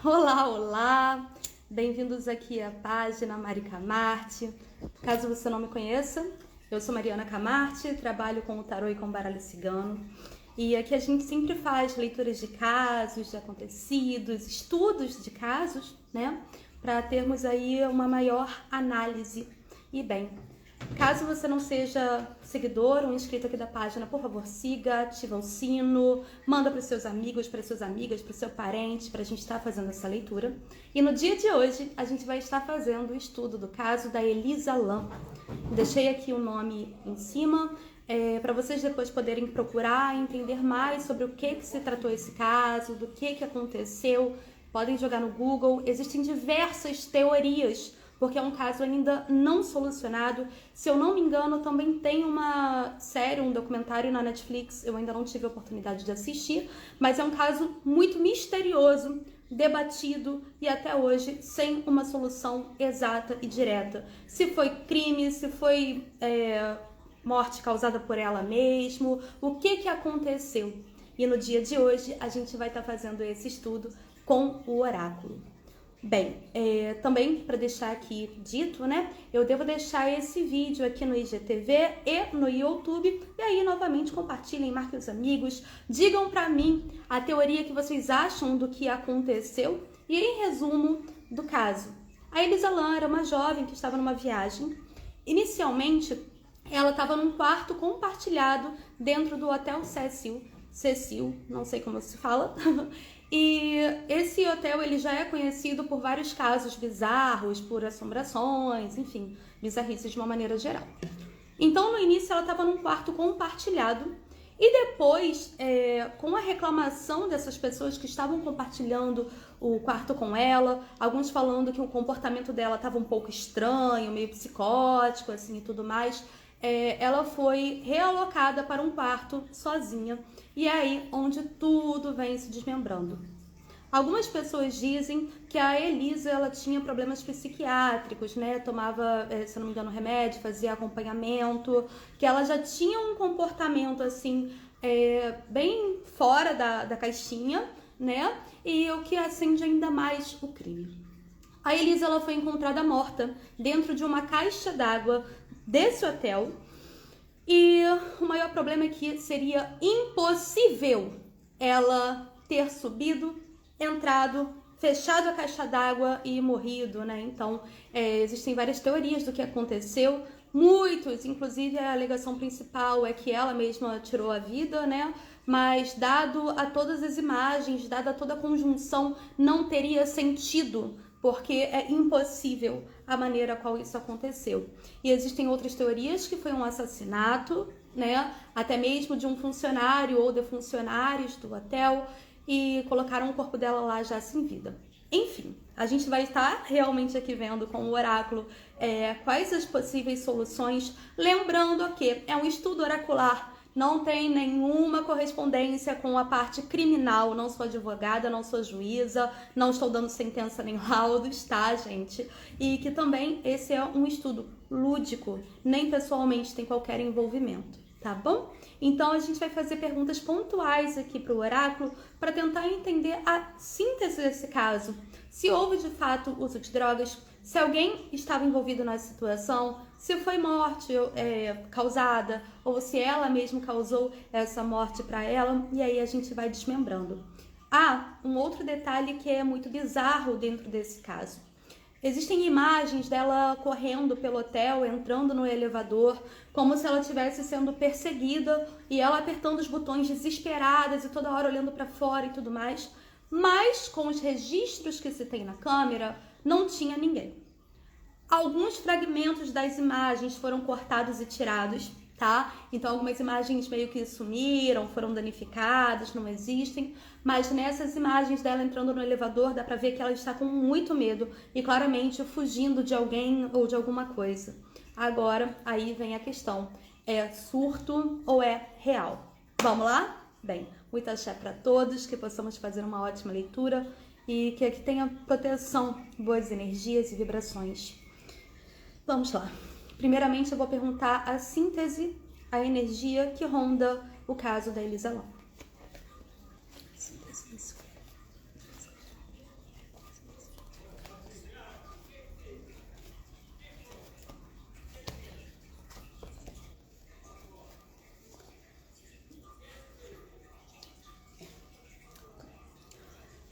Olá, olá! Bem-vindos aqui à página Mari Camarte. Caso você não me conheça, eu sou Mariana Camarte, trabalho com o tarô e com o baralho cigano. E aqui a gente sempre faz leituras de casos, de acontecidos, estudos de casos, né? Para termos aí uma maior análise. E bem, caso você não seja seguidor ou inscrito aqui da página, por favor, siga, ativa o sino, manda para os seus amigos, para suas amigas, para o seu parente, para a gente estar fazendo essa leitura. E no dia de hoje, a gente vai estar fazendo o estudo do caso da Elisa Lam. Deixei aqui o nome em cima, para vocês depois poderem procurar entender mais sobre o que se tratou esse caso, do que aconteceu. Podem jogar no Google, existem diversas teorias, porque é um caso ainda não solucionado. Se eu não me engano, também tem uma série, um documentário na Netflix, eu ainda não tive a oportunidade de assistir, mas é um caso muito misterioso, debatido e até hoje sem uma solução exata e direta. Se foi crime, se foi morte causada por ela mesmo, o que aconteceu? E no dia de hoje a gente vai estar fazendo esse estudo com o oráculo. Bem, também para deixar aqui dito, né, eu devo deixar esse vídeo aqui no IGTV e no YouTube, e aí novamente compartilhem, marquem os amigos, digam para mim a teoria que vocês acham do que aconteceu e em resumo do caso. A Elisa Lam era uma jovem que estava numa viagem. Inicialmente, ela estava num quarto compartilhado dentro do Hotel Cecil, não sei como se fala. E esse hotel ele já é conhecido por vários casos bizarros, por assombrações, enfim, bizarrices de uma maneira geral. Então, no início, ela estava num quarto compartilhado e depois, com a reclamação dessas pessoas que estavam compartilhando o quarto com ela, alguns falando que o comportamento dela estava um pouco estranho, meio psicótico, assim, e tudo mais, ela foi realocada para um quarto sozinha. E é aí onde tudo vem se desmembrando. Algumas pessoas dizem que a Elisa ela tinha problemas psiquiátricos, né? Tomava, se não me engano, remédio, fazia acompanhamento, que ela já tinha um comportamento assim bem fora da caixinha, né? E o que acende ainda mais o crime. A Elisa ela foi encontrada morta dentro de uma caixa d'água desse hotel. E o maior problema é que seria impossível ela ter subido, entrado, fechado a caixa d'água e morrido, né? Então, existem várias teorias do que aconteceu. Muitos, inclusive a alegação principal é que ela mesma tirou a vida, né? Mas dado a todas as imagens, dada toda a conjunção, não teria sentido, porque é impossível a maneira qual isso aconteceu. E existem outras teorias que foi um assassinato, né? Até mesmo de um funcionário ou de funcionários do hotel, e colocaram o corpo dela lá já sem vida. Enfim, a gente vai estar realmente aqui vendo com o oráculo quais as possíveis soluções, lembrando que é um estudo oracular, não tem nenhuma correspondência com a parte criminal, não sou advogada, não sou juíza, não estou dando sentença nem laudos, tá, gente? E que também esse é um estudo lúdico, nem pessoalmente tem qualquer envolvimento, tá bom? Então a gente vai fazer perguntas pontuais aqui para o oráculo para tentar entender a síntese desse caso. Se houve de fato uso de drogas, se alguém estava envolvido na situação, se foi morte causada ou se ela mesma causou essa morte para ela, e aí a gente vai desmembrando. Um outro detalhe que é muito bizarro dentro desse caso. Existem imagens dela correndo pelo hotel, entrando no elevador, como se ela estivesse sendo perseguida e ela apertando os botões desesperadas e toda hora olhando para fora e tudo mais. Mas com os registros que se tem na câmera, não tinha ninguém. Alguns fragmentos das imagens foram cortados e tirados, tá? Então algumas imagens meio que sumiram, foram danificadas, não existem. Mas nessas imagens dela entrando no elevador, dá pra ver que ela está com muito medo e claramente fugindo de alguém ou de alguma coisa. Agora, aí vem a questão. É surto ou é real? Vamos lá? Bem, muito axé para todos, que possamos fazer uma ótima leitura e que aqui tenha proteção, boas energias e vibrações. Vamos lá. Primeiramente, eu vou perguntar a síntese, a energia que ronda o caso da Elisa Lam.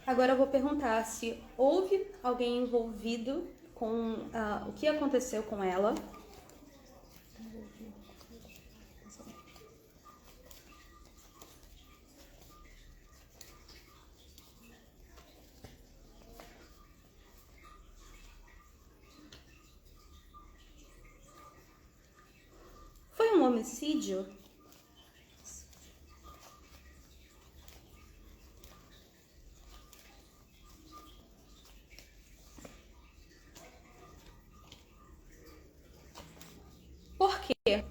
Agora eu vou perguntar se houve alguém envolvido com o que aconteceu com ela. Foi um homicídio? Por quê?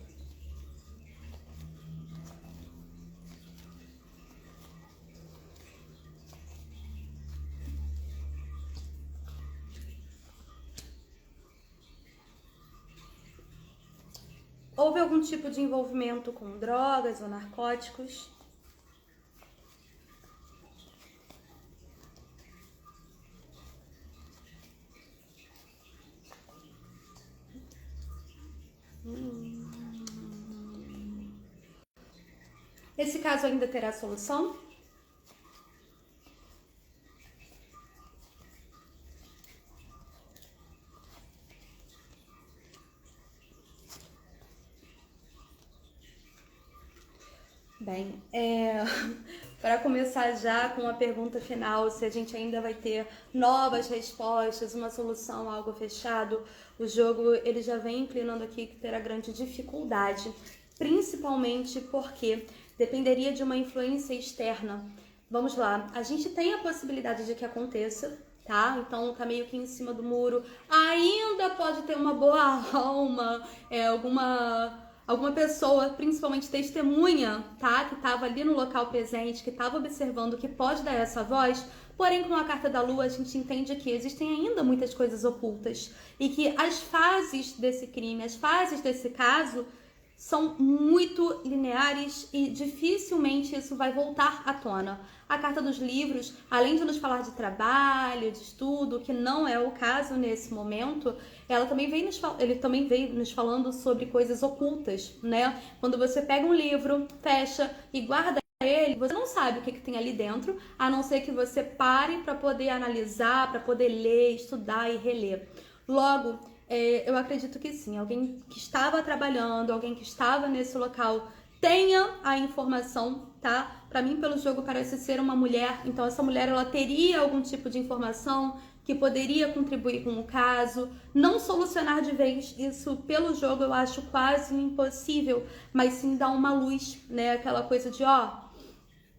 Houve algum tipo de envolvimento com drogas ou narcóticos? Esse caso ainda terá solução? Bem, para começar já com a pergunta final, se a gente ainda vai ter novas respostas, uma solução, algo fechado, o jogo ele já vem inclinando aqui que terá grande dificuldade, principalmente porque dependeria de uma influência externa. Vamos lá, a gente tem a possibilidade de que aconteça, tá? Então tá meio que em cima do muro, ainda pode ter uma boa alma, alguma pessoa, principalmente testemunha, tá? Que estava ali no local presente, que estava observando, que pode dar essa voz. Porém, com a carta da lua, a gente entende que existem ainda muitas coisas ocultas e que as fases desse crime, as fases desse caso, são muito lineares e dificilmente isso vai voltar à tona. A carta dos livros, além de nos falar de trabalho, de estudo, que não é o caso nesse momento, ele também vem nos falando sobre coisas ocultas, né? Quando você pega um livro, fecha e guarda ele, você não sabe o que tem ali dentro, a não ser que você pare para poder analisar, para poder ler, estudar e reler. Logo, eu acredito que sim, alguém que estava trabalhando, alguém que estava nesse local tenha a informação, tá? Para mim, pelo jogo, parece ser uma mulher, então essa mulher ela teria algum tipo de informação que poderia contribuir com o caso. Não solucionar de vez isso pelo jogo eu acho quase impossível, mas sim dar uma luz, né? Aquela coisa de,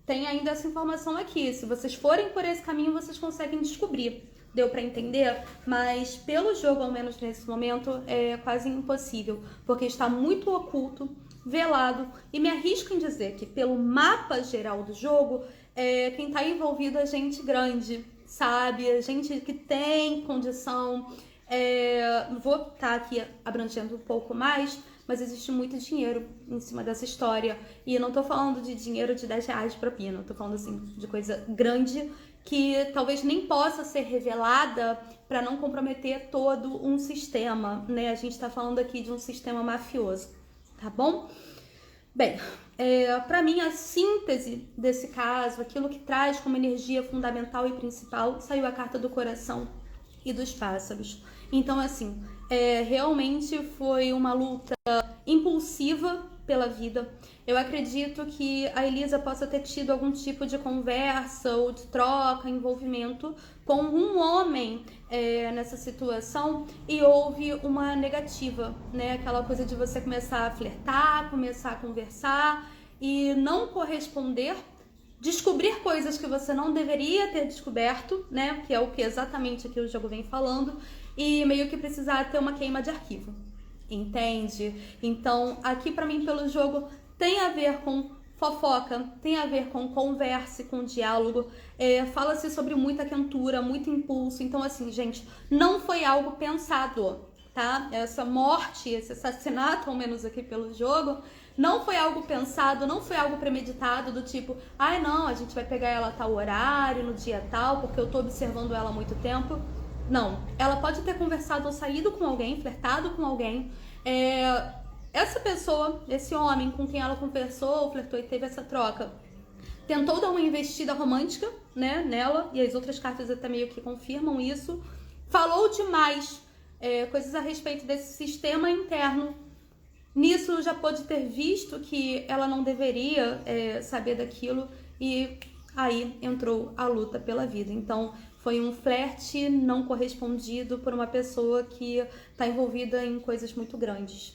tem ainda essa informação aqui, se vocês forem por esse caminho, vocês conseguem descobrir. Deu pra entender? Mas pelo jogo, ao menos nesse momento, é quase impossível, porque está muito oculto, velado, e me arrisco em dizer que pelo mapa geral do jogo, quem tá envolvido é gente grande, sabe? É gente que tem condição. Vou estar aqui abrangendo um pouco mais, mas existe muito dinheiro em cima dessa história. E eu não tô falando de dinheiro de 10 reais de propina, eu tô falando assim de coisa grande que talvez nem possa ser revelada para não comprometer todo um sistema, né? A gente tá falando aqui de um sistema mafioso, tá bom? Bem, para mim a síntese desse caso, aquilo que traz como energia fundamental e principal, saiu a carta do coração e dos pássaros. Então, assim, realmente foi uma luta impulsiva pela vida. Eu acredito que a Elisa possa ter tido algum tipo de conversa ou de troca, envolvimento com um homem nessa situação e houve uma negativa, né? Aquela coisa de você começar a flertar, começar a conversar e não corresponder, descobrir coisas que você não deveria ter descoberto, né? Que é o que exatamente aqui o jogo vem falando, e meio que precisar ter uma queima de arquivo. Entende? Então, aqui pra mim, pelo jogo, tem a ver com fofoca, tem a ver com conversa, com diálogo, fala-se sobre muita quentura, muito impulso. Então, assim, gente, não foi algo pensado, tá? Essa morte, esse assassinato, ao menos aqui pelo jogo, não foi algo pensado, não foi algo premeditado do tipo, ai não, a gente vai pegar ela a tal horário, no dia tal, porque eu tô observando ela há muito tempo. Não, ela pode ter conversado ou saído com alguém, flertado com alguém. Essa pessoa, esse homem com quem ela conversou, flertou e teve essa troca, tentou dar uma investida romântica né, nela, e as outras cartas até meio que confirmam isso. Falou demais coisas a respeito desse sistema interno. Nisso já pôde ter visto que ela não deveria saber daquilo, e aí entrou a luta pela vida. Então foi um flerte não correspondido por uma pessoa que está envolvida em coisas muito grandes,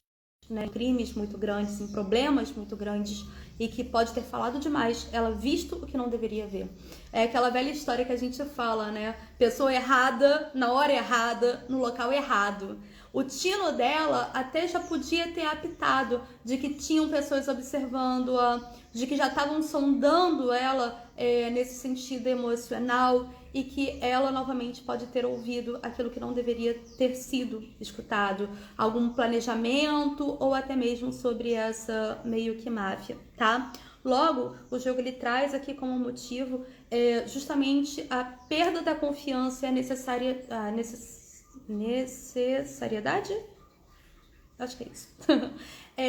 né? Em crimes muito grandes, em problemas muito grandes, e que pode ter falado demais, ela visto o que não deveria ver. É aquela velha história que a gente fala, né? Pessoa errada, na hora errada, no local errado. O tino dela até já podia ter apitado de que tinham pessoas observando-a, de que já estavam sondando ela nesse sentido emocional, e que ela novamente pode ter ouvido aquilo que não deveria ter sido escutado, algum planejamento ou até mesmo sobre essa meio que máfia, tá? Logo, o jogo ele traz aqui como motivo justamente a perda da confiança e a necessariedade? Acho que é isso.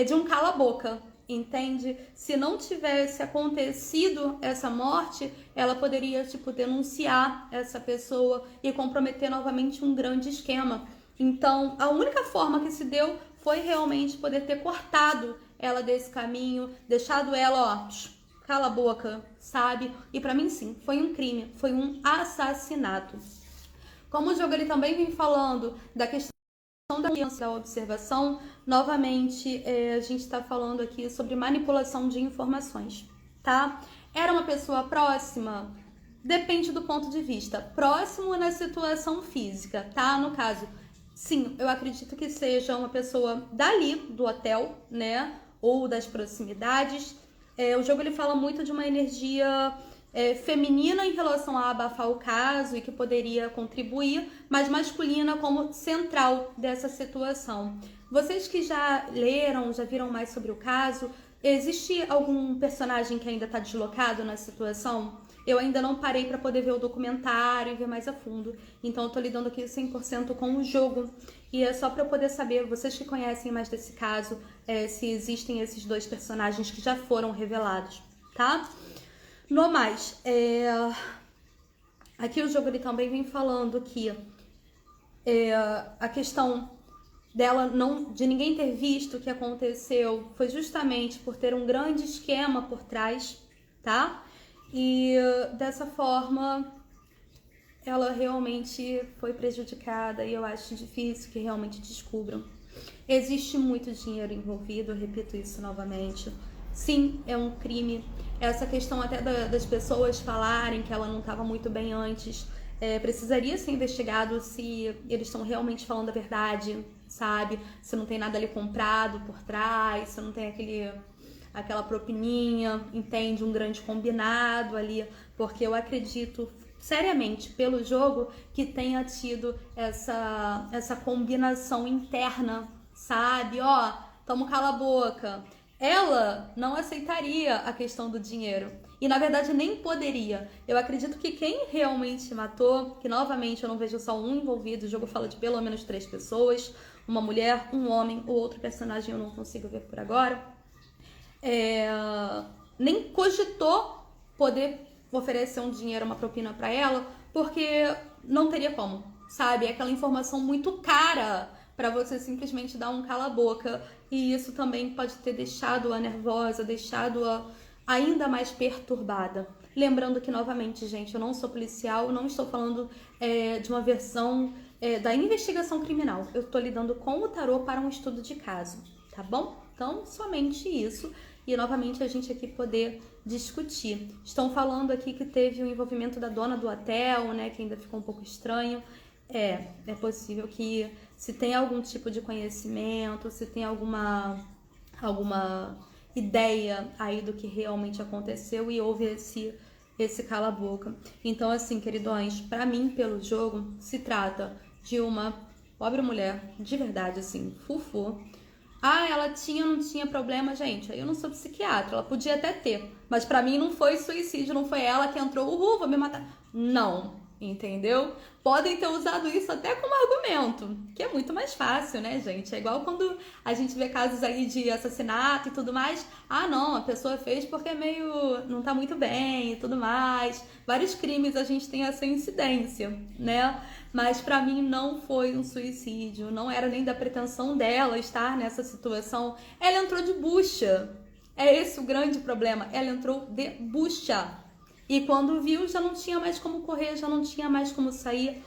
De um cala-boca, entende? Se não tivesse acontecido essa morte, ela poderia, denunciar essa pessoa e comprometer novamente um grande esquema. Então, a única forma que se deu foi realmente poder ter cortado ela desse caminho, deixado ela, cala a boca, sabe? E pra mim, sim, foi um crime, foi um assassinato. Como o jogo ele também vem falando da questão da observação, novamente a gente está falando aqui sobre manipulação de informações, tá? Era uma pessoa próxima? Depende do ponto de vista. Próximo na situação física, tá? No caso, sim, eu acredito que seja uma pessoa dali, do hotel, né? Ou das proximidades. O jogo ele fala muito de uma energia feminina em relação a abafar o caso e que poderia contribuir, mas masculina como central dessa situação. Vocês que já leram, já viram mais sobre o caso, existe algum personagem que ainda está deslocado na situação? Eu ainda não parei para poder ver o documentário e ver mais a fundo, então eu tô lidando aqui 100% com o jogo, e é só para eu poder saber, vocês que conhecem mais desse caso, se existem esses dois personagens que já foram revelados, tá? No mais, aqui o jogo ele também vem falando que a questão dela de ninguém ter visto o que aconteceu foi justamente por ter um grande esquema por trás, tá? E dessa forma ela realmente foi prejudicada, e eu acho difícil que realmente descubram. Existe muito dinheiro envolvido, eu repito isso novamente. Sim, é um crime. Essa questão até das pessoas falarem que ela não estava muito bem antes, precisaria ser investigado se eles estão realmente falando a verdade, sabe? Se não tem nada ali comprado por trás, se não tem aquela propininha, entende? Um grande combinado ali, porque eu acredito seriamente pelo jogo que tenha tido essa combinação interna, sabe? Tamo cala a boca. Ela não aceitaria a questão do dinheiro. E, na verdade, nem poderia. Eu acredito que quem realmente matou, que, novamente, eu não vejo só um envolvido, o jogo fala de pelo menos 3 pessoas, uma mulher, um homem, o outro personagem eu não consigo ver por agora, nem cogitou poder oferecer um dinheiro, uma propina para ela, porque não teria como, sabe? É aquela informação muito cara para você simplesmente dar um cala-boca, e isso também pode ter deixado-a nervosa, deixado-a ainda mais perturbada. Lembrando que, novamente, gente, eu não sou policial, não estou falando de uma versão da investigação criminal. Eu estou lidando com o tarô para um estudo de caso, tá bom? Então, somente isso. E, novamente, a gente aqui poder discutir. Estão falando aqui que teve o envolvimento da dona do hotel, né, que ainda ficou um pouco estranho. É possível que, se tem algum tipo de conhecimento, se tem alguma ideia aí do que realmente aconteceu e houve esse cala-boca. Então, assim, queridões, pra mim, pelo jogo, se trata de uma pobre mulher, de verdade, assim, fufu. Ela tinha ou não tinha problema? Gente, aí eu não sou psiquiatra, ela podia até ter, mas pra mim não foi suicídio, não foi ela que entrou, vou me matar. Não, entendeu? Podem ter usado isso até como argumento, que é muito mais fácil, né, gente? É igual quando a gente vê casos aí de assassinato e tudo mais. Ah, não, a pessoa fez porque é meio não tá muito bem e tudo mais. Vários crimes a gente tem essa incidência, né? Mas pra mim não foi um suicídio, não era nem da pretensão dela estar nessa situação. Ela entrou de bucha. É esse o grande problema. Ela entrou de bucha. E quando viu, já não tinha mais como correr, já não tinha mais como sair.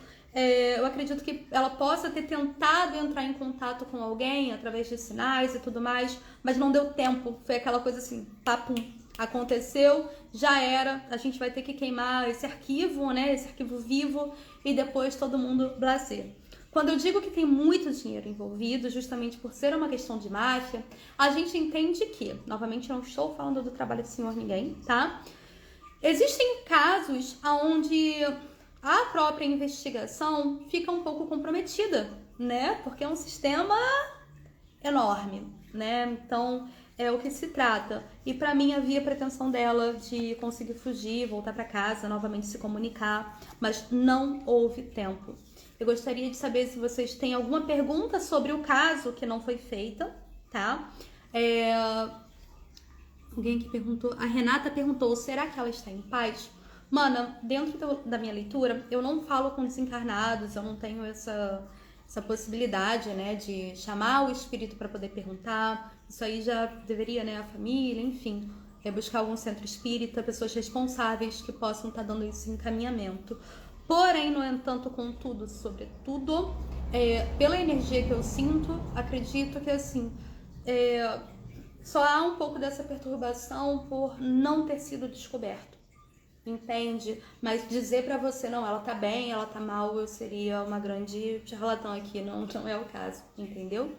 Eu acredito que ela possa ter tentado entrar em contato com alguém através de sinais e tudo mais, mas não deu tempo. Foi aquela coisa assim, papum, aconteceu, já era. A gente vai ter que queimar esse arquivo, né? Esse arquivo vivo e depois todo mundo blasé. Quando eu digo que tem muito dinheiro envolvido, justamente por ser uma questão de máfia, a gente entende que, novamente, não estou falando do trabalho do senhor ninguém, tá? Existem casos onde a própria investigação fica um pouco comprometida, né? Porque é um sistema enorme, né? Então, é o que se trata. E para mim havia pretensão dela de conseguir fugir, voltar para casa, novamente se comunicar, mas não houve tempo. Eu gostaria de saber se vocês têm alguma pergunta sobre o caso que não foi feita, tá? Alguém que perguntou, a Renata perguntou, será que ela está em paz? Mana, dentro da minha leitura, eu não falo com desencarnados, eu não tenho essa possibilidade, né, de chamar o espírito para poder perguntar. Isso aí já deveria, né, a família, enfim, buscar algum centro espírita, pessoas responsáveis que possam estar dando esse encaminhamento. Porém, no entanto, contudo, sobretudo, pela energia que eu sinto, acredito que, assim, só há um pouco dessa perturbação por não ter sido descoberto, entende? Mas dizer pra você, não, ela tá bem, ela tá mal, eu seria uma grande charlatã aqui, não é o caso, entendeu?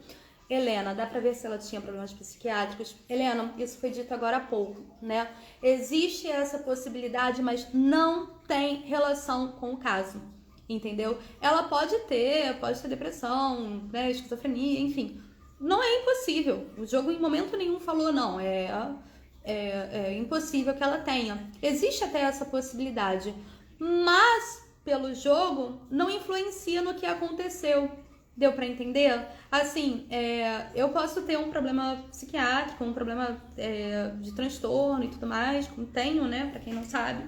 Helena, dá pra ver se ela tinha problemas psiquiátricos? Helena, isso foi dito agora há pouco, né? Existe essa possibilidade, mas não tem relação com o caso, entendeu? Ela pode ter depressão, né, esquizofrenia, enfim. Não é impossível. O jogo em momento nenhum falou não. É impossível que ela tenha. Existe até essa possibilidade. Mas, pelo jogo, não influencia no que aconteceu. Deu pra entender? Assim, eu posso ter um problema psiquiátrico, um problema de transtorno e tudo mais, como tenho, né? Pra quem não sabe.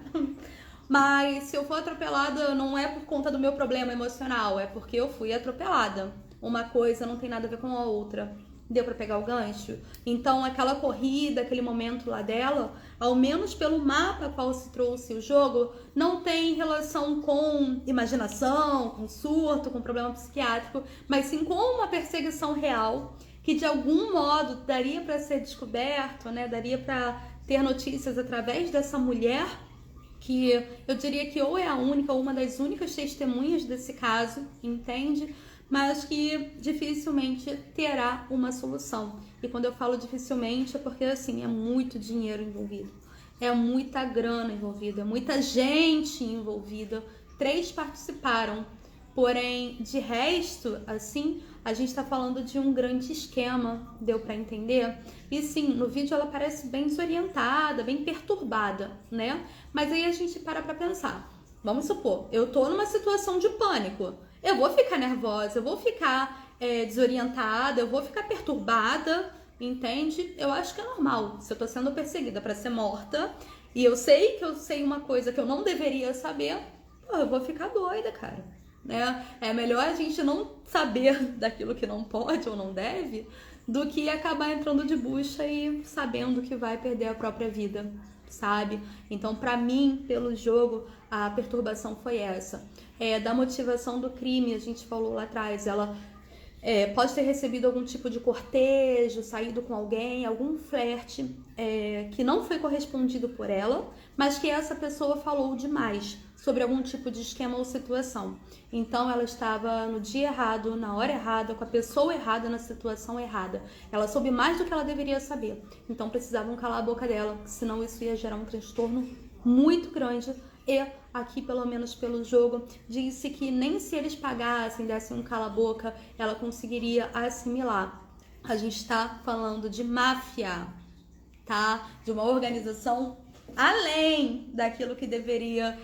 Mas se eu for atropelada, não é por conta do meu problema emocional, é porque eu fui atropelada. Uma coisa não tem nada a ver com a outra. Deu pra pegar o gancho? Então, aquela corrida, aquele momento lá dela, ao menos pelo mapa qual se trouxe o jogo, não tem relação com imaginação, com surto, com problema psiquiátrico, mas sim com uma perseguição real que de algum modo daria para ser descoberto, né? Daria para ter notícias através dessa mulher que eu diria que ou é a única ou uma das únicas testemunhas desse caso, entende? Mas que dificilmente terá uma solução. E quando eu falo dificilmente é porque, assim, é muito dinheiro envolvido. É muita grana envolvida, é muita gente envolvida. 3 participaram. Porém, de resto, assim, a gente tá falando de um grande esquema, deu pra entender? E sim, no vídeo ela parece bem desorientada, bem perturbada, né? Mas aí a gente para pra pensar. Vamos supor, eu tô numa situação de pânico. Eu vou ficar nervosa, eu vou ficar desorientada, eu vou ficar perturbada, entende? Eu acho que é normal. Se eu tô sendo perseguida pra ser morta e eu sei que eu sei uma coisa que eu não deveria saber, pô, eu vou ficar doida, cara. Né? É melhor a gente não saber daquilo que não pode ou não deve do que acabar entrando de bucha e sabendo que vai perder a própria vida, sabe? Então, pra mim, pelo jogo, a perturbação foi essa. Da motivação do crime, a gente falou lá atrás, ela pode ter recebido algum tipo de cortejo, saído com alguém, algum flerte que não foi correspondido por ela, mas que essa pessoa falou demais sobre algum tipo de esquema ou situação. Então ela estava no dia errado, na hora errada, com a pessoa errada, na situação errada. Ela soube mais do que ela deveria saber. Então precisavam calar a boca dela, senão isso ia gerar um transtorno muito grande. E aqui, pelo menos pelo jogo, disse que nem se eles pagassem, dessem um cala-boca, ela conseguiria assimilar. A gente está falando de máfia, tá? De uma organização além daquilo que deveria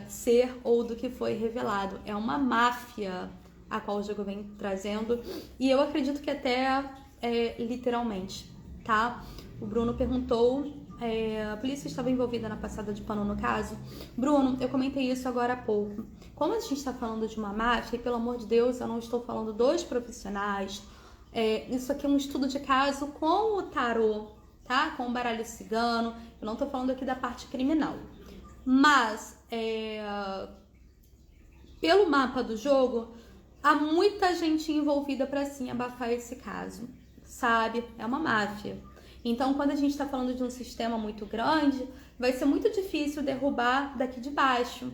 ser ou do que foi revelado. É uma máfia a qual o jogo vem trazendo, e eu acredito que até literalmente, tá? O Bruno perguntou, a polícia estava envolvida na passada de pano no caso? Bruno, eu comentei isso agora há pouco. Como a gente está falando de uma máfia, e pelo amor de Deus, eu não estou falando dos profissionais, isso aqui é um estudo de caso com o tarô, tá? Com o baralho cigano, eu não estou falando aqui da parte criminal. Mas, pelo mapa do jogo, há muita gente envolvida para sim abafar esse caso, sabe? É uma máfia. Então, quando a gente está falando de um sistema muito grande, vai ser muito difícil derrubar daqui de baixo.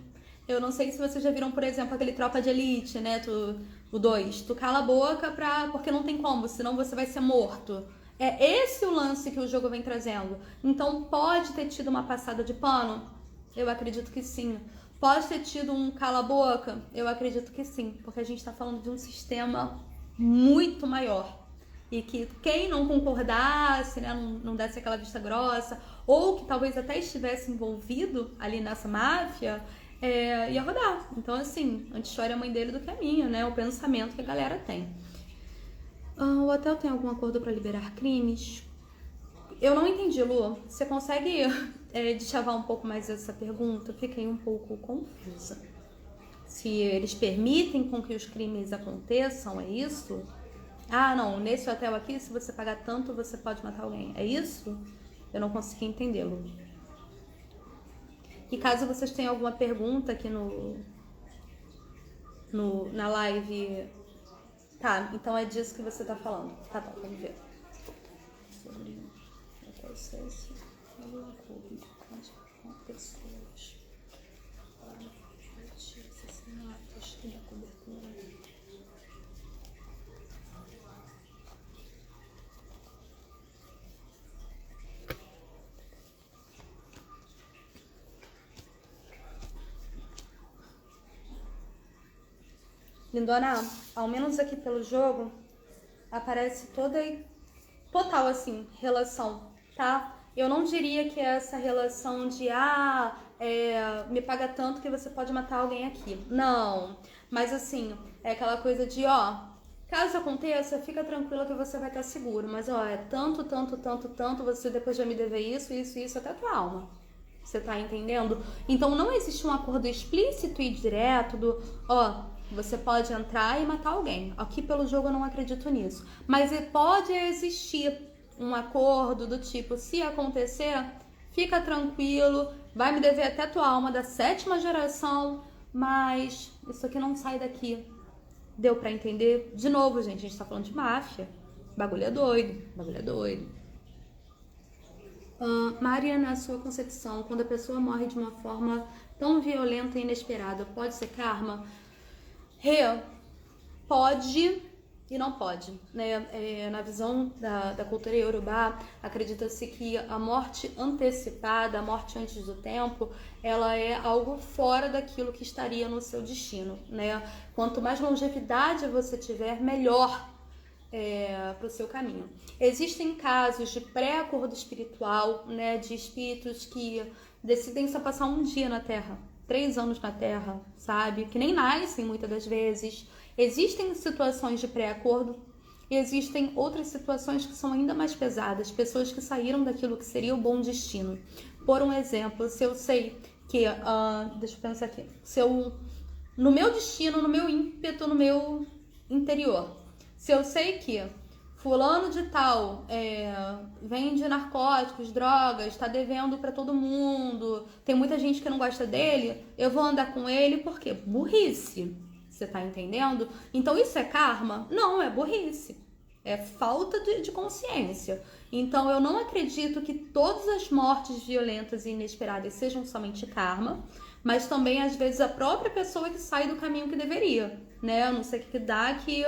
Eu não sei se vocês já viram, por exemplo, aquele Tropa de Elite, né? O 2. Tu cala a boca porque não tem como, senão você vai ser morto. É esse o lance que o jogo vem trazendo. Então, pode ter tido uma passada de pano? Eu acredito que sim. Pode ter tido um cala-boca? Eu acredito que sim, porque a gente está falando de um sistema muito maior. E que quem não concordasse, né, não desse aquela vista grossa, ou que talvez até estivesse envolvido ali nessa máfia, ia rodar. Então, assim, antes chora a mãe dele do que a minha, né? O pensamento que a galera tem. O hotel tem algum acordo para liberar crimes? Eu não entendi, Lu. Você consegue deschavar um pouco mais essa pergunta? Fiquei um pouco confusa. Se eles permitem com que os crimes aconteçam, é isso? Ah, não, nesse hotel aqui, se você pagar tanto, você pode matar alguém. É isso? Eu não consegui entendê-lo. E caso vocês tenham alguma pergunta aqui na live... Tá, então é disso que você tá falando. Tá bom, vamos ver. Sobre o processo do acordo com pessoas para assassinatos e da cobertura. Lindona, ao menos aqui pelo jogo, aparece total assim, relação, tá? Eu não diria que é essa relação de, me paga tanto que você pode matar alguém aqui. Não, mas assim, é aquela coisa de, caso aconteça, fica tranquila que você vai estar seguro. Mas, é tanto, você depois vai me dever isso, até a tua alma. Você tá entendendo? Então, não existe um acordo explícito e direto do, você pode entrar e matar alguém. Aqui pelo jogo eu não acredito nisso. Mas pode existir um acordo do tipo, se acontecer, fica tranquilo, vai me dever até tua alma da 7ª geração, mas isso aqui não sai daqui. Deu pra entender? De novo, gente, a gente tá falando de máfia. Bagulho é doido. Maria, na sua concepção, quando a pessoa morre de uma forma tão violenta e inesperada, pode ser karma? Pode e não pode, né? Na visão da cultura iorubá, acredita-se que a morte antecipada, a morte antes do tempo, ela é algo fora daquilo que estaria no seu destino, né? Quanto mais longevidade você tiver, melhor para o seu caminho. Existem casos de pré-acordo espiritual, né? De espíritos que decidem só passar um dia na Terra, 3 anos na Terra, sabe? Que nem nascem muitas das vezes. Existem situações de pré-acordo e existem outras situações que são ainda mais pesadas. Pessoas que saíram daquilo que seria o bom destino. Por um exemplo, se eu sei que... deixa eu pensar aqui. No meu destino, no meu ímpeto, no meu interior, se eu sei que fulano de tal vende narcóticos, drogas, está devendo para todo mundo, tem muita gente que não gosta dele, eu vou andar com ele porque burrice, você tá entendendo? Então isso é karma? Não, é burrice, é falta de consciência. Então eu não acredito que todas as mortes violentas e inesperadas sejam somente karma, mas também às vezes a própria pessoa que sai do caminho que deveria, né? Eu não sei o que dá que...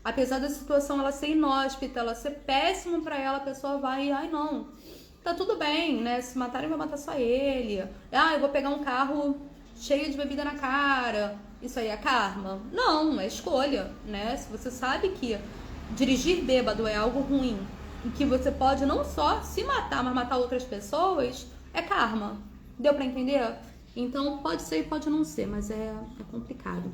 Apesar da situação ela ser inóspita, ela ser péssima pra ela, a pessoa vai e, não, tá tudo bem, né? Se matarem, vai matar só ele. Eu vou pegar um carro cheio de bebida na cara. Isso aí é karma? Não, é escolha, né? Se você sabe que dirigir bêbado é algo ruim e que você pode não só se matar, mas matar outras pessoas, é karma. Deu pra entender? Então pode ser e pode não ser, mas é complicado.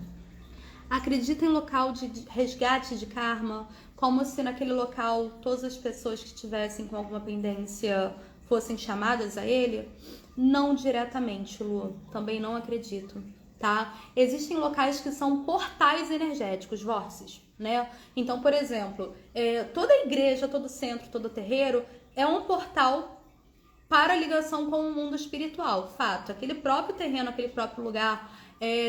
Acredita em local de resgate de karma, como se naquele local todas as pessoas que estivessem com alguma pendência fossem chamadas a ele? Não diretamente, Lu. Também não acredito, tá? Existem locais que são portais energéticos, vórtices, né? Então, por exemplo, toda igreja, todo centro, todo terreiro é um portal para a ligação com o mundo espiritual. Fato, aquele próprio terreno, aquele próprio lugar,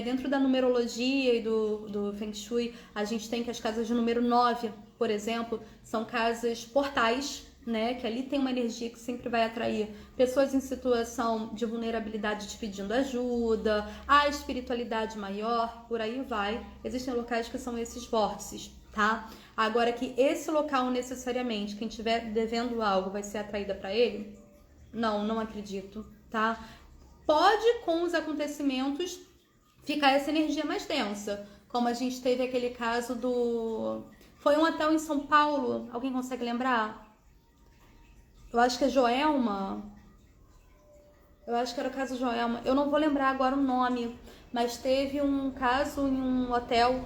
dentro da numerologia e do Feng Shui, a gente tem que as casas de número 9, por exemplo, são casas portais, né? Que ali tem uma energia que sempre vai atrair pessoas em situação de vulnerabilidade te pedindo ajuda, a espiritualidade maior, por aí vai. Existem locais que são esses vórtices, tá? Agora que esse local necessariamente, quem estiver devendo algo vai ser atraída para ele, não acredito, tá? Pode, com os acontecimentos, ficar essa energia mais densa, como a gente teve aquele caso foi um hotel em São Paulo, alguém consegue lembrar? Eu acho que é Joelma. Eu acho que era o caso Joelma. Eu não vou lembrar agora o nome, mas teve um caso em um hotel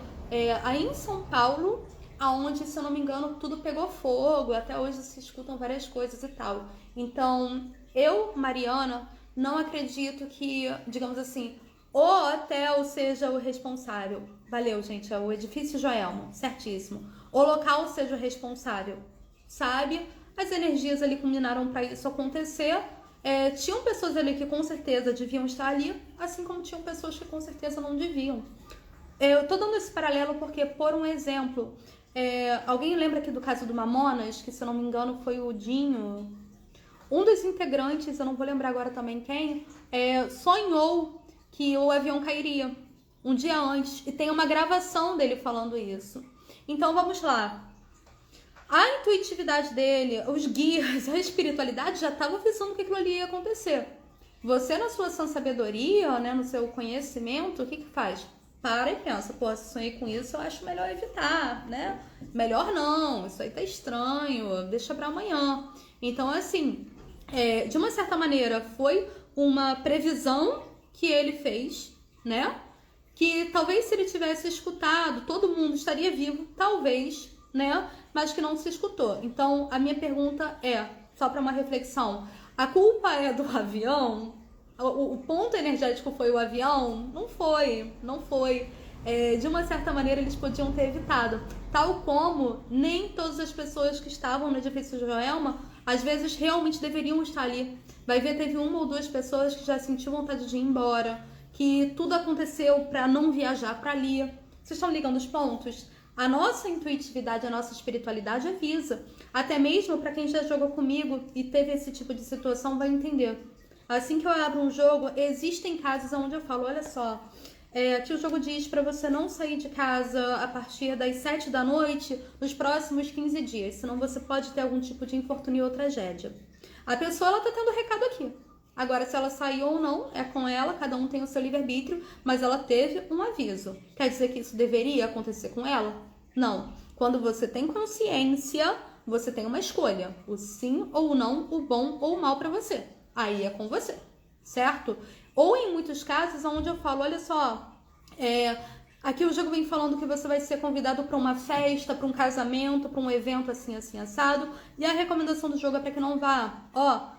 aí em São Paulo, aonde, se eu não me engano, tudo pegou fogo. Até hoje se escutam várias coisas e tal. Então, eu, Mariana, não acredito que, digamos assim, o hotel seja o responsável. Valeu, gente. É o edifício Joelma, certíssimo. O local seja o responsável, sabe? As energias ali combinaram para isso acontecer. Tinham pessoas ali que com certeza deviam estar ali, assim como tinham pessoas que com certeza não deviam. Eu tô dando esse paralelo porque, por um exemplo, alguém lembra aqui do caso do Mamonas, que se eu não me engano foi o Dinho? Um dos integrantes, eu não vou lembrar agora também quem, sonhou que o avião cairia um dia antes. E tem uma gravação dele falando isso. Então vamos lá. A intuitividade dele, os guias, a espiritualidade já estavam avisando que aquilo ali ia acontecer. Você, na sua sã sabedoria, né, no seu conhecimento, o que faz? Para e pensa, pô, se sonhei com isso, eu acho melhor evitar, né? Melhor não, isso aí tá estranho, deixa pra amanhã. Então, assim, de uma certa maneira, foi uma previsão que ele fez, né? Que talvez se ele tivesse escutado, todo mundo estaria vivo, talvez, né? Mas que não se escutou. Então, a minha pergunta só para uma reflexão, a culpa é do avião? O ponto energético foi o avião? Não foi. De uma certa maneira, eles podiam ter evitado. Tal como nem todas as pessoas que estavam no edifício Joelma, às vezes, realmente deveriam estar ali. Vai ver, teve uma ou duas pessoas que já sentiu vontade de ir embora, que tudo aconteceu para não viajar para ali. Vocês estão ligando os pontos? A nossa intuitividade, a nossa espiritualidade avisa. Até mesmo para quem já jogou comigo e teve esse tipo de situação vai entender. Assim que eu abro um jogo, existem casos onde eu falo, olha só, aqui o jogo diz para você não sair de casa a partir das 7 da noite nos próximos 15 dias, senão você pode ter algum tipo de infortúnio ou tragédia. A pessoa, ela tá tendo recado aqui. Agora, se ela saiu ou não, é com ela, cada um tem o seu livre-arbítrio, mas ela teve um aviso. Quer dizer que isso deveria acontecer com ela? Não. Quando você tem consciência, você tem uma escolha. O sim ou o não, o bom ou o mal para você. Aí é com você, certo? Ou em muitos casos, onde eu falo, olha só, aqui o jogo vem falando que você vai ser convidado para uma festa, para um casamento, para um evento assim, assim, assado. E a recomendação do jogo é para que não vá.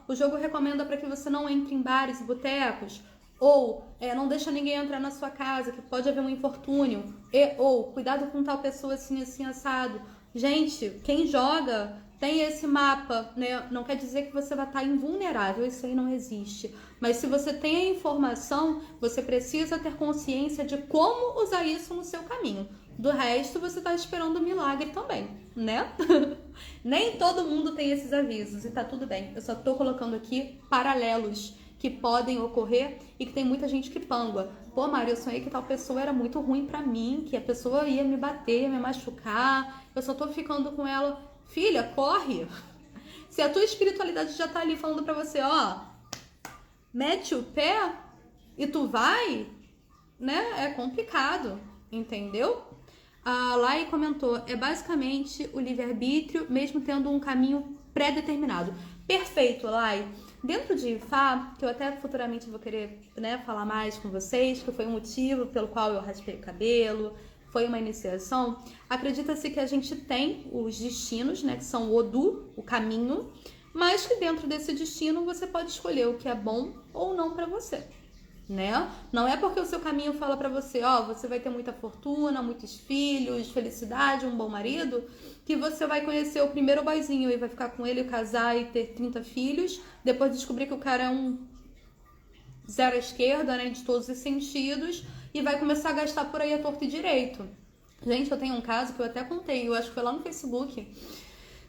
O jogo recomenda para que você não entre em bares e botecos. Ou não deixa ninguém entrar na sua casa, que pode haver um infortúnio. Ou cuidado com tal pessoa assim, assim, assado. Gente, quem joga tem esse mapa, né? Não quer dizer que você vai estar invulnerável, isso aí não existe. Mas se você tem a informação, você precisa ter consciência de como usar isso no seu caminho. Do resto, você está esperando um milagre também, né? Nem todo mundo tem esses avisos e tá tudo bem. Eu só tô colocando aqui paralelos que podem ocorrer e que tem muita gente que pangua. Pô, Mari, eu sonhei que tal pessoa era muito ruim pra mim, que a pessoa ia me bater, me machucar, eu só tô ficando com ela. Filha, corre! Se a tua espiritualidade já tá ali falando pra você, mete o pé e tu vai, né? É complicado, entendeu? A Lai comentou, é basicamente o livre-arbítrio, mesmo tendo um caminho pré-determinado. Perfeito, Lai. Dentro de Ifá, que eu até futuramente vou querer, né, falar mais com vocês, que foi o motivo pelo qual eu raspei o cabelo, foi uma iniciação, acredita-se que a gente tem os destinos, né, que são o Odu, o caminho, mas que dentro desse destino você pode escolher o que é bom ou não para você, né? Não é porque o seu caminho fala para você, ó, você vai ter muita fortuna, muitos filhos, felicidade, um bom marido, que você vai conhecer o primeiro boyzinho e vai ficar com ele, casar e ter 30 filhos, depois descobrir que o cara é um zero à esquerda, né, de todos os sentidos, e vai começar a gastar por aí a torto e direito. Gente, eu tenho um caso que eu até contei, eu acho que foi lá no Facebook,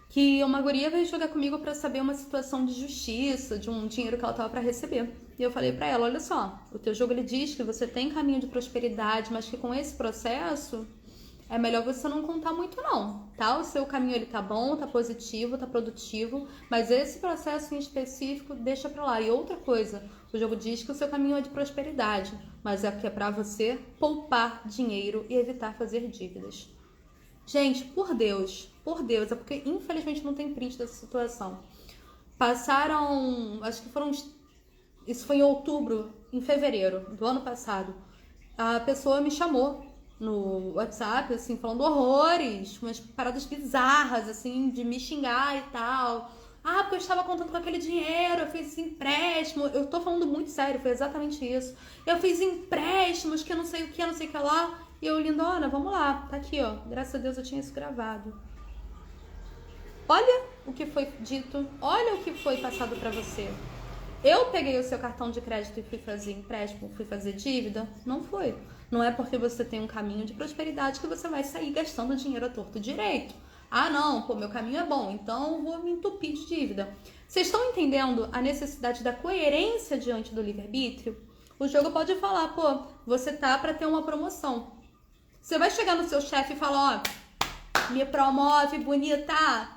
que uma guria veio jogar comigo pra saber uma situação de justiça, de um dinheiro que ela tava pra receber. E eu falei pra ela, olha só, o teu jogo ele diz que você tem caminho de prosperidade, mas que com esse processo é melhor você não contar muito não, tá? O seu caminho ele tá bom, tá positivo, tá produtivo, mas esse processo em específico deixa pra lá. E outra coisa, o jogo diz que o seu caminho é de prosperidade, mas é porque é pra você poupar dinheiro e evitar fazer dívidas. Gente, por Deus, é porque infelizmente não tem print dessa situação. Passaram, acho que foram, isso foi em outubro, em fevereiro do ano passado. A pessoa me chamou no WhatsApp, assim, falando horrores, umas paradas bizarras, assim, de me xingar e tal. Ah, porque eu estava contando com aquele dinheiro, eu fiz esse empréstimo. Eu tô falando muito sério, foi exatamente isso. Eu fiz empréstimos que eu não sei o que, não sei o que lá. E eu, lindona, vamos lá, tá aqui, ó. Graças a Deus eu tinha isso gravado. Olha o que foi dito, olha o que foi passado pra você. Eu peguei o seu cartão de crédito e fui fazer empréstimo, fui fazer dívida? Não foi. Não é porque você tem um caminho de prosperidade que você vai sair gastando dinheiro à torto direito. Ah, não, pô, meu caminho é bom, então eu vou me entupir de dívida. Vocês estão entendendo a necessidade da coerência diante do livre-arbítrio? O jogo pode falar, pô, você tá pra ter uma promoção. Você vai chegar no seu chefe e falar, ó, me promove, bonita.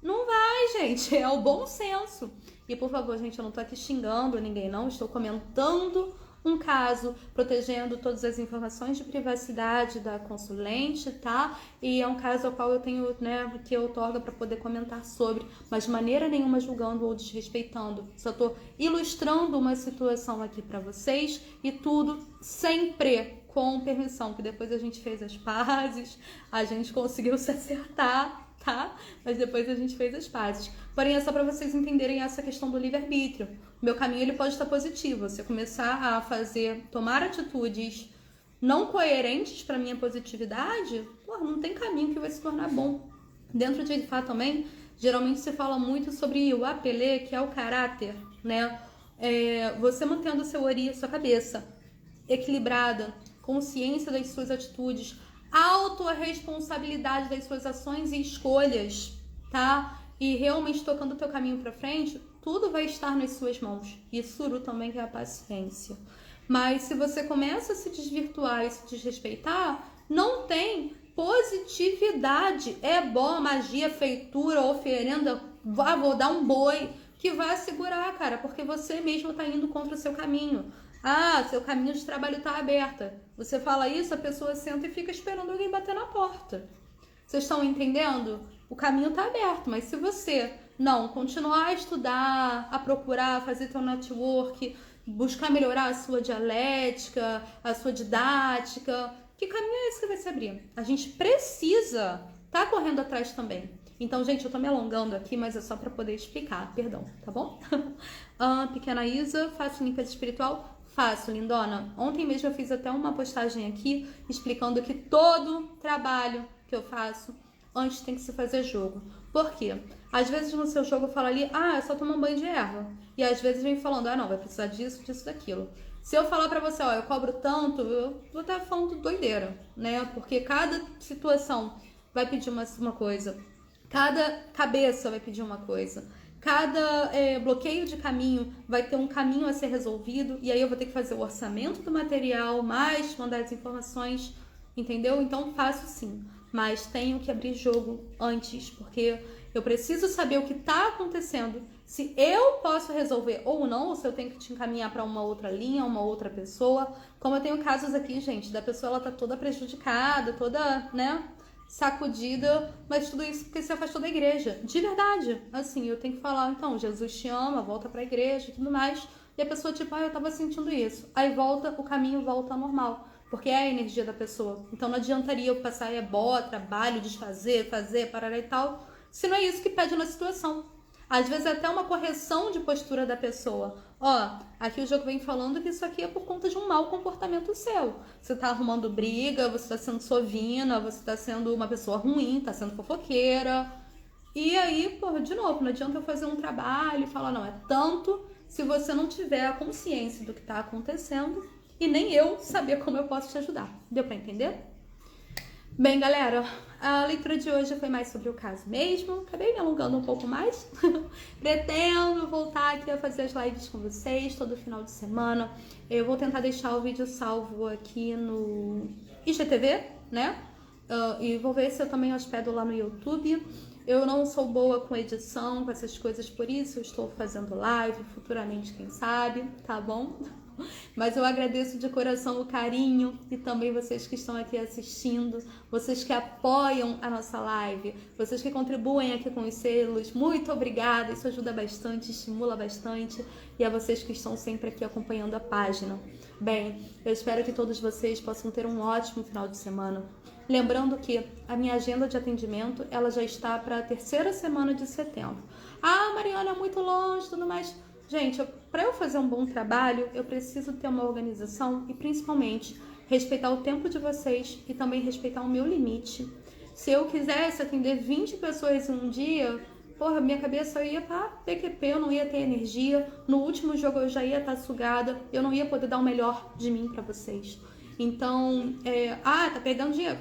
Não vai, gente, é o bom senso. E por favor, gente, eu não tô aqui xingando ninguém, não. Estou comentando um caso, protegendo todas as informações de privacidade da consulente, tá? E é um caso ao qual eu tenho, né, que eu outorga para poder comentar sobre, mas de maneira nenhuma julgando ou desrespeitando. Só tô ilustrando uma situação aqui para vocês e tudo sempre com permissão, que depois a gente fez as pazes, a gente conseguiu se acertar, tá? Mas depois a gente fez as pazes. Porém, é só para vocês entenderem essa questão do livre-arbítrio. O meu caminho ele pode estar positivo. Se eu começar a tomar atitudes não coerentes para minha positividade, pô, não tem caminho que vai se tornar bom. Dentro de Ifá também, geralmente se fala muito sobre o apelê, que é o caráter, né? Você mantendo seu ori, sua cabeça equilibrada, consciência das suas atitudes, autorresponsabilidade das suas ações e escolhas, tá? E realmente tocando o teu caminho para frente, tudo vai estar nas suas mãos. E Suru também, que é a paciência. Mas se você começa a se desvirtuar e se desrespeitar, não tem positividade. É boa magia, feitura, oferenda, vou dar um boi, que vai segurar, cara, porque você mesmo tá indo contra o seu caminho. Ah, seu caminho de trabalho tá aberto. Você fala isso, a pessoa senta e fica esperando alguém bater na porta. Vocês estão entendendo? O caminho tá aberto, mas se você não continuar a estudar, a procurar, fazer teu network, buscar melhorar a sua dialética, a sua didática, que caminho é esse que vai se abrir? A gente precisa tá correndo atrás também. Então, gente, eu tô me alongando aqui, mas é só para poder explicar, perdão, tá bom? Pequena Isa, faço limpeza espiritual? Faço, lindona. Ontem mesmo eu fiz até uma postagem aqui explicando que todo trabalho que eu faço antes tem que se fazer jogo. Por quê? Às vezes no seu jogo fala ali, é só tomar um banho de erva. E às vezes vem falando, não, vai precisar disso, disso, daquilo. Se eu falar pra você, eu cobro tanto, eu vou estar falando doideira, né? Porque cada situação vai pedir uma coisa. Cada cabeça vai pedir uma coisa. Cada bloqueio de caminho vai ter um caminho a ser resolvido. E aí eu vou ter que fazer o orçamento do material, mais mandar as informações, entendeu? Então faço sim. Mas tenho que abrir jogo antes, porque eu preciso saber o que está acontecendo. Se eu posso resolver ou não, ou se eu tenho que te encaminhar para uma outra linha, uma outra pessoa. Como eu tenho casos aqui, gente, da pessoa ela tá toda prejudicada, toda, né? sacudida, mas tudo isso porque se afastou da igreja. De verdade. Assim, eu tenho que falar, então, Jesus te ama, volta pra igreja e tudo mais. E a pessoa, tipo, eu tava sentindo isso. Aí volta, o caminho volta ao normal. Porque é a energia da pessoa. Então não adiantaria eu passar trabalho, desfazer, fazer, parar e tal, se não é isso que pede na situação. Às vezes é até uma correção de postura da pessoa. Ó, aqui o jogo vem falando que isso aqui é por conta de um mau comportamento seu. Você tá arrumando briga, você tá sendo sovina, você tá sendo uma pessoa ruim, tá sendo fofoqueira. E aí, porra, de novo, não adianta eu fazer um trabalho e falar, não, é tanto se você não tiver a consciência do que tá acontecendo e nem eu saber como eu posso te ajudar. Deu pra entender? Bem, galera, a leitura de hoje foi mais sobre o caso mesmo. Acabei me alongando um pouco mais. Pretendo voltar aqui a fazer as lives com vocês todo final de semana. Eu vou tentar deixar o vídeo salvo aqui no IGTV, né? E vou ver se eu também hospedo lá no YouTube. Eu não sou boa com edição, com essas coisas, por isso eu estou fazendo live, futuramente, quem sabe, tá bom? Mas eu agradeço de coração o carinho e também vocês que estão aqui assistindo, vocês que apoiam a nossa live, vocês que contribuem aqui com os selos, muito obrigada, isso ajuda bastante, estimula bastante, e a vocês que estão sempre aqui acompanhando a página. Bem, eu espero que todos vocês possam ter um ótimo final de semana. Lembrando que a minha agenda de atendimento, ela já está para a 3ª semana de setembro. Ah, Mariana, é muito longe, tudo mais. Gente, para eu fazer um bom trabalho, eu preciso ter uma organização e, principalmente, respeitar o tempo de vocês e também respeitar o meu limite. Se eu quisesse atender 20 pessoas em um dia, porra, minha cabeça ia pra PQP, eu não ia ter energia. No último jogo eu já ia estar sugada, eu não ia poder dar o melhor de mim para vocês. Então, tá perdendo dinheiro.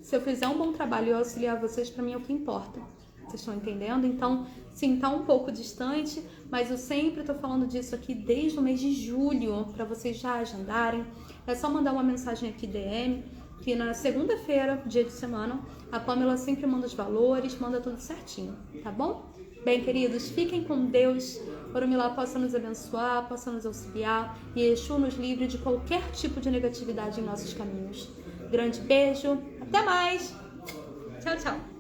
Se eu fizer um bom trabalho e eu auxiliar vocês, para mim é o que importa. Vocês estão entendendo? Então, sim, tá um pouco distante, mas eu sempre tô falando disso aqui desde o mês de julho, para vocês já agendarem. É só mandar uma mensagem aqui DM, que na segunda-feira, dia de semana, a Pamela sempre manda os valores, manda tudo certinho, tá bom? Bem, queridos, fiquem com Deus. Orumilá possa nos abençoar, possa nos auxiliar e Exu nos livre de qualquer tipo de negatividade em nossos caminhos. Grande beijo, até mais! Tchau, tchau!